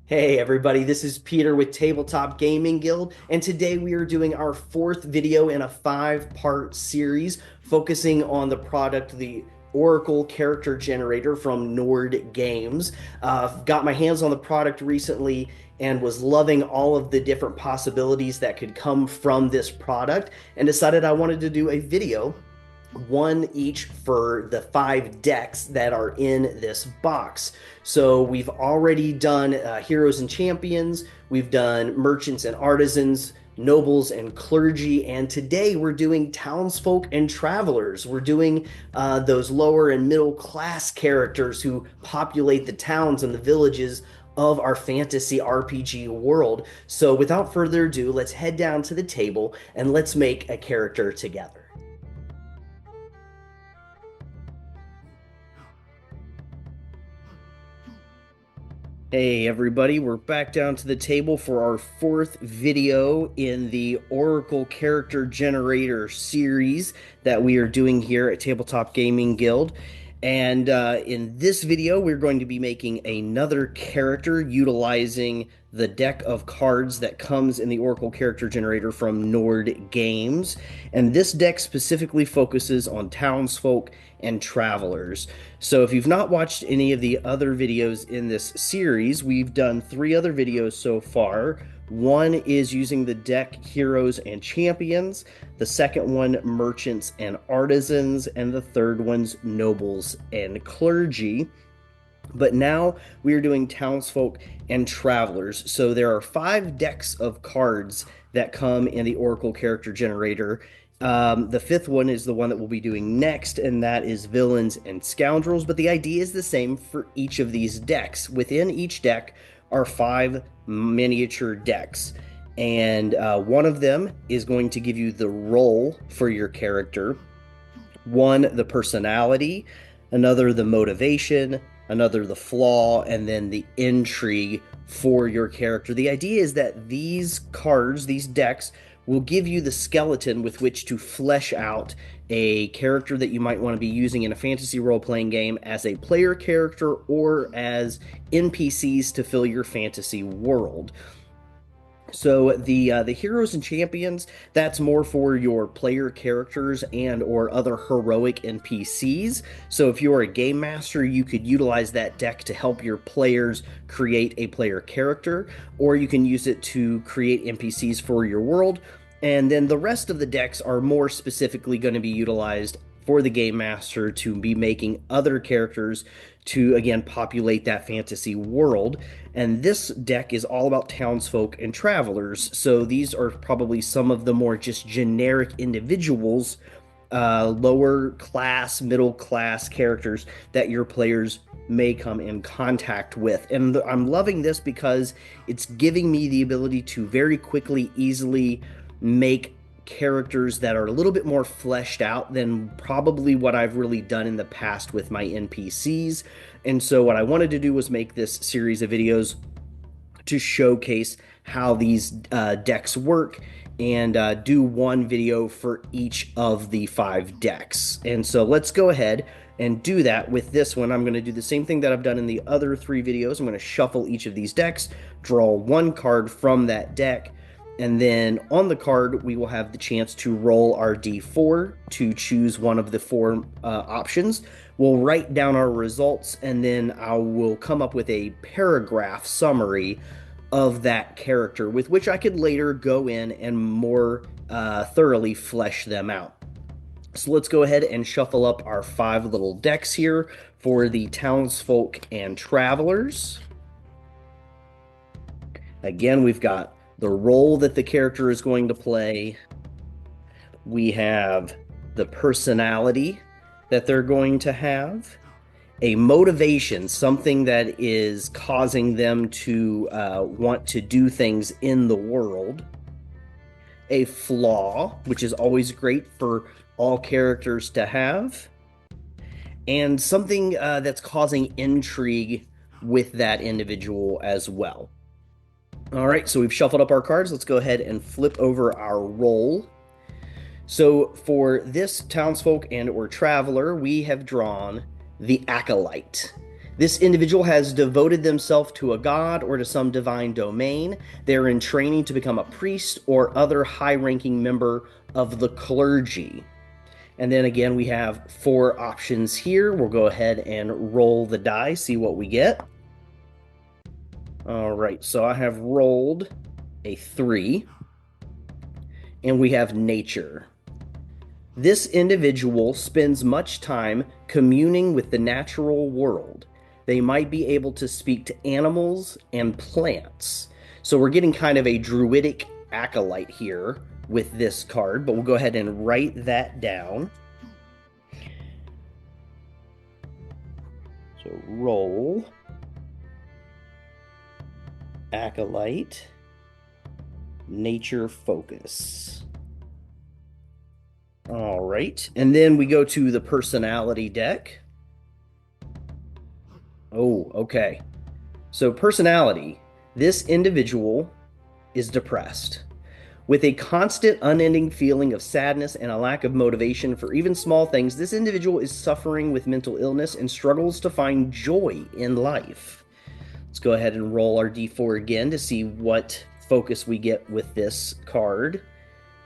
Hey everybody, this is Peter with Tabletop Gaming Guild, and today we are doing our fourth video in a five-part series focusing on the product, the Oracle Character Generator from Nord Games. Got my hands on the product recently and was loving all of the different possibilities that could come from this product, and decided I wanted to do a video, one each for the five decks that are in this box. So we've already done heroes and champions, we've done merchants and artisans, nobles and clergy, and today we're doing townsfolk and travelers. We're doing those lower and middle class characters who populate the towns and the villages of our fantasy RPG world. So without further ado, let's head down to the table and let's make a character together. Hey everybody, we're back down to the table for our fourth video in the Oracle Character Generator series that we are doing here at Tabletop Gaming Guild. And in this video, we're going to be making another character utilizing the deck of cards that comes in the Oracle Character Generator from Nord Games. And this deck specifically focuses on townsfolk and travelers. So if you've not watched any of the other videos in this series, we've done three other videos so far. One is using the deck Heroes and Champions, the second one Merchants and Artisans, and the third one's Nobles and Clergy. But now we are doing Townsfolk and Travelers. So there are five decks of cards that come in the Oracle Character Generator. The fifth one is the one that we'll be doing next, and that is Villains and Scoundrels. But the idea is the same for each of these decks. Within each deck are five miniature decks, and one of them is going to give you the role for your character, one, the personality, another, the motivation, another, the flaw, and then the intrigue for your character. The idea is that these cards, these decks, will give you the skeleton with which to flesh out a character that you might want to be using in a fantasy role-playing game as a player character or as NPCs to fill your fantasy world. So the heroes and champions, that's more for your player characters and or other heroic NPCs. So if you're a game master, you could utilize that deck to help your players create a player character, or you can use it to create NPCs for your world. And then the rest of the decks are more specifically going to be utilized for the game master to be making other characters to again populate that fantasy world. And this deck is all about townsfolk and travelers. So these are probably some of the more just generic individuals, lower class, middle class characters that your players may come in contact with. And I'm loving this because it's giving me the ability to very quickly, easily make characters that are a little bit more fleshed out than probably what I've really done in the past with my NPCs. And so what I wanted to do was make this series of videos to showcase how these decks work and do one video for each of the five decks. And so let's go ahead and do that with this one. I'm going to do the same thing that I've done in the other three videos. I'm going to shuffle each of these decks, draw one card from that deck, and then on the card, we will have the chance to roll our D4 to choose one of the four options. We'll write down our results, and then I will come up with a paragraph summary of that character with which I could later go in and more thoroughly flesh them out. So let's go ahead and shuffle up our five little decks here for the townsfolk and travelers. Again, we've got the role that the character is going to play. We have the personality that they're going to have, a motivation, something that is causing them to want to do things in the world, a flaw, which is always great for all characters to have, and something that's causing intrigue with that individual as well. All right, so we've shuffled up our cards. Let's go ahead and flip over our roll. So for this townsfolk and or traveler, we have drawn the acolyte. This individual has devoted themselves to a god or to some divine domain. They're in training to become a priest or other high ranking member of the clergy. And then again, we have 4 options here. We'll go ahead and roll the die, see what we get. All right, so I have rolled a 3, and we have nature. This individual spends much time communing with the natural world. They might be able to speak to animals and plants. So we're getting kind of a druidic acolyte here with this card, but we'll go ahead and write that down. So roll acolyte nature focus. All right. And then we go to the personality deck. Oh, okay. So personality. This individual is depressed. With a constant, unending feeling of sadness and a lack of motivation for even small things, this individual is suffering with mental illness and struggles to find joy in life. Let's go ahead and roll our d4 again to see what focus we get with this card.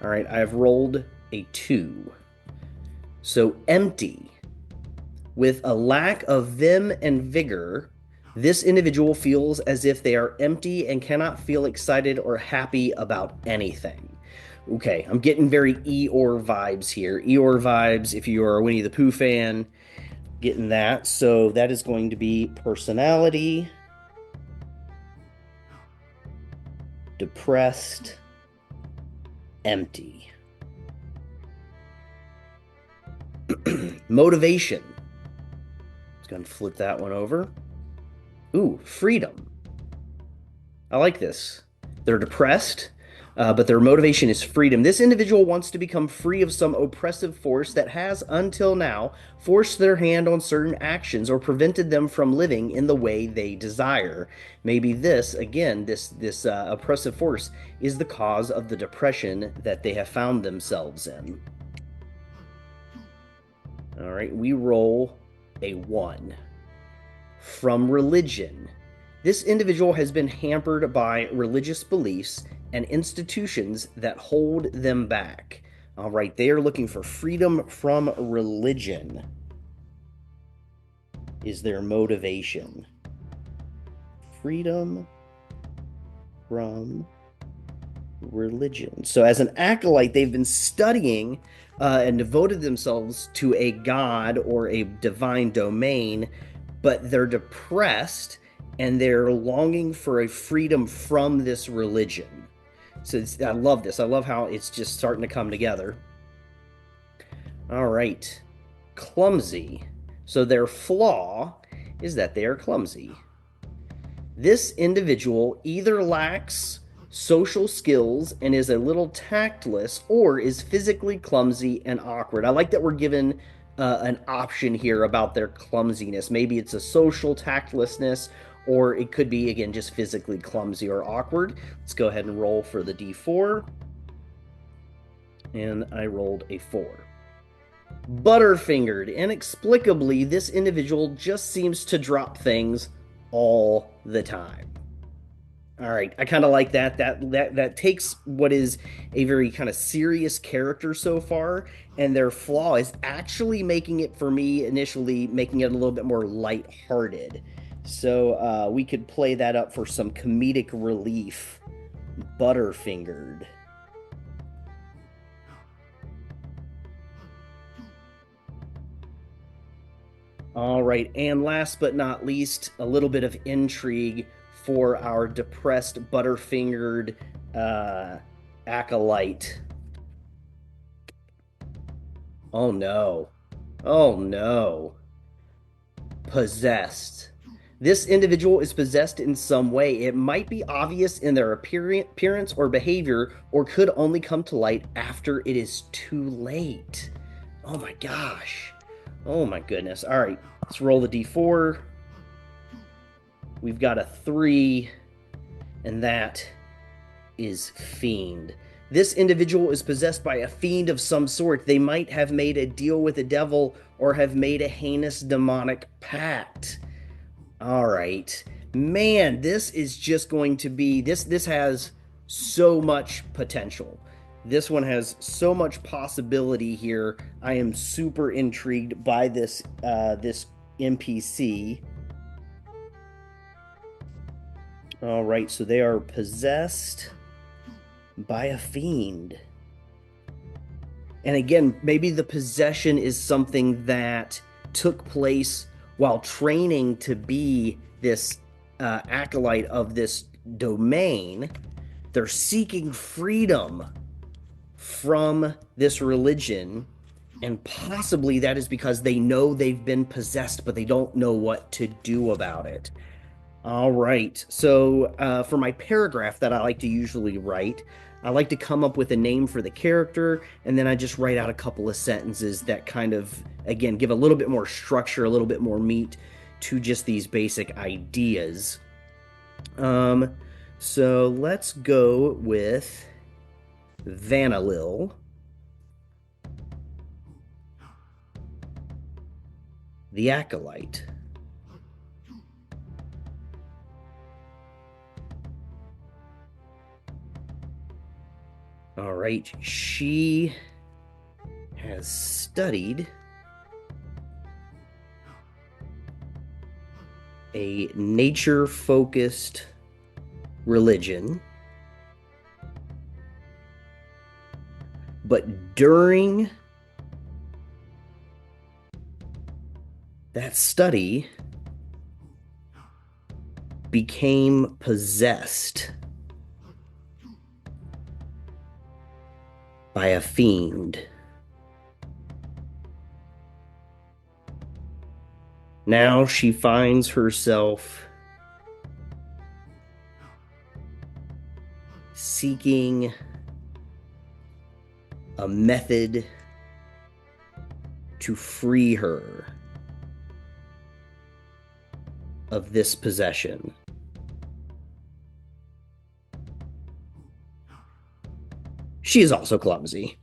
All right, I've rolled a 2. So empty. With a lack of vim and vigor, this individual feels as if they are empty and cannot feel excited or happy about anything. Okay, I'm getting very Eeyore vibes here. Eeyore vibes, if you are a Winnie the Pooh fan, getting that. So that is going to be personality, depressed, empty. Motivation. Let's go and flip that one over. Ooh, freedom. I like this. They're depressed, but their motivation is freedom. This individual wants to become free of some oppressive force that has, until now, forced their hand on certain actions or prevented them from living in the way they desire. Maybe this, again, this oppressive force is the cause of the depression that they have found themselves in. All right, we roll a 1. From religion. This individual has been hampered by religious beliefs and institutions that hold them back. All right, they are looking for freedom from religion, is their motivation. Freedom from religion. So as an acolyte, they've been studying and devoted themselves to a god or a divine domain, but they're depressed and they're longing for a freedom from this religion. So I love this. I love how it's just starting to come together. All right. Clumsy. So their flaw is that they are clumsy. This individual either lacks social skills and is a little tactless, or is physically clumsy and awkward. I like that we're given an option here about their clumsiness. Maybe it's a social tactlessness, or it could be, again, just physically clumsy or awkward. Let's go ahead and roll for the d4. And I rolled a 4. Butterfingered. Inexplicably, this individual just seems to drop things all the time. All right, I kind of like that. That takes what is a very kind of serious character so far, and their flaw is actually making it, for me initially, making it a little bit more lighthearted. So we could play that up for some comedic relief. Butterfingered. All right, and last but not least, a little bit of intrigue for our depressed, butterfingered acolyte. Oh no. Oh no. Possessed. This individual is possessed in some way. It might be obvious in their appearance or behavior, or could only come to light after it is too late. Oh my gosh. Oh my goodness. All right, let's roll the d4. We've got a 3, and that is fiend. This individual is possessed by a fiend of some sort. They might have made a deal with the devil or have made a heinous demonic pact. All right. Man, this is just going to be this has so much potential. This one has so much possibility here. I am super intrigued by this NPC. All right, so they are possessed by a fiend. And again, maybe the possession is something that took place while training to be this acolyte of this domain. They're seeking freedom from this religion, and possibly that is because they know they've been possessed, but they don't know what to do about it. All right. So for my paragraph that I like to usually write, I like to come up with a name for the character, and then I just write out a couple of sentences that kind of, again, give a little bit more structure, a little bit more meat to just these basic ideas. Um, so let's go with Vanillil, the Acolyte. All right, she has studied a nature-focused religion, but during that study became possessed by a fiend. Now she finds herself seeking a method to free her of this possession. She is also clumsy.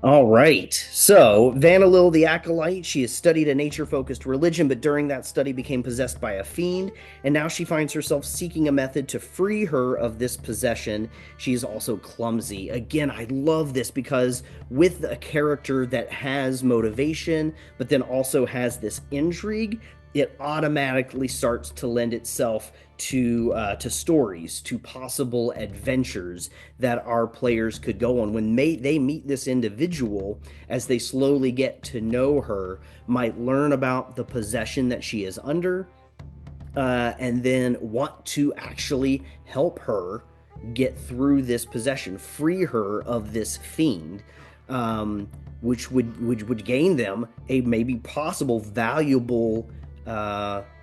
All right. So, Vanillil the Acolyte, she has studied a nature-focused religion, but during that study became possessed by a fiend, and now she finds herself seeking a method to free her of this possession. She is also clumsy. Again, I love this because with a character that has motivation, but then also has this intrigue, it automatically starts to lend itself to stories, to possible adventures that our players could go on when they meet this individual. As they slowly get to know her, might learn about the possession that she is under, and then want to actually help her get through this possession, free her of this fiend. Which would gain them a maybe possible valuable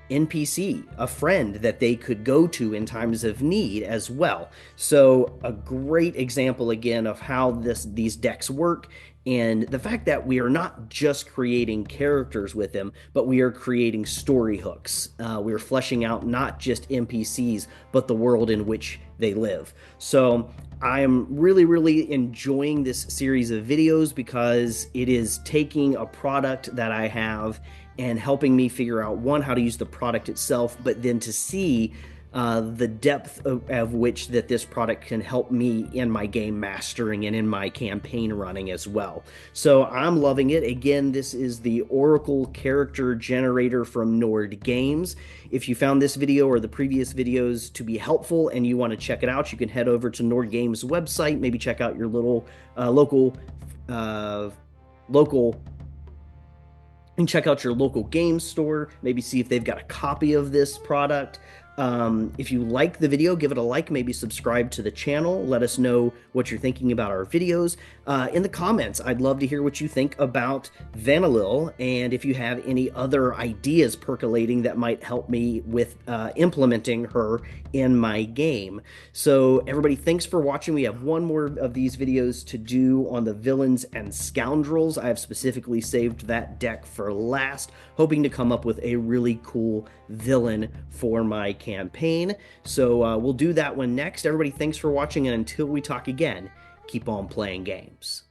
NPC, a friend that they could go to in times of need as well. So a great example again of how these decks work, and the fact that we are not just creating characters with them, but we are creating story hooks. We are fleshing out not just NPCs, but the world in which they live. So I am really, really enjoying this series of videos because it is taking a product that I have and helping me figure out, one, how to use the product itself, but then to see the depth of which that this product can help me in my game mastering and in my campaign running as well. So I'm loving it. Again, this is the Oracle character generator from Nord Games. If you found this video or the previous videos to be helpful and you want to check it out, you can head over to Nord Games website, maybe check out your little local and check out your local game store, maybe see if they've got a copy of this product. If you like the video, give it a like, maybe subscribe to the channel. Let us know what you're thinking about our videos. In the comments, I'd love to hear what you think about Vanillil, and if you have any other ideas percolating that might help me with implementing her in my game. So everybody, thanks for watching. We have one more of these videos to do on the villains and scoundrels. I have specifically saved that deck for last, hoping to come up with a really cool villain for my campaign. So we'll do that one next. Everybody, thanks for watching, and until we talk again, keep on playing games.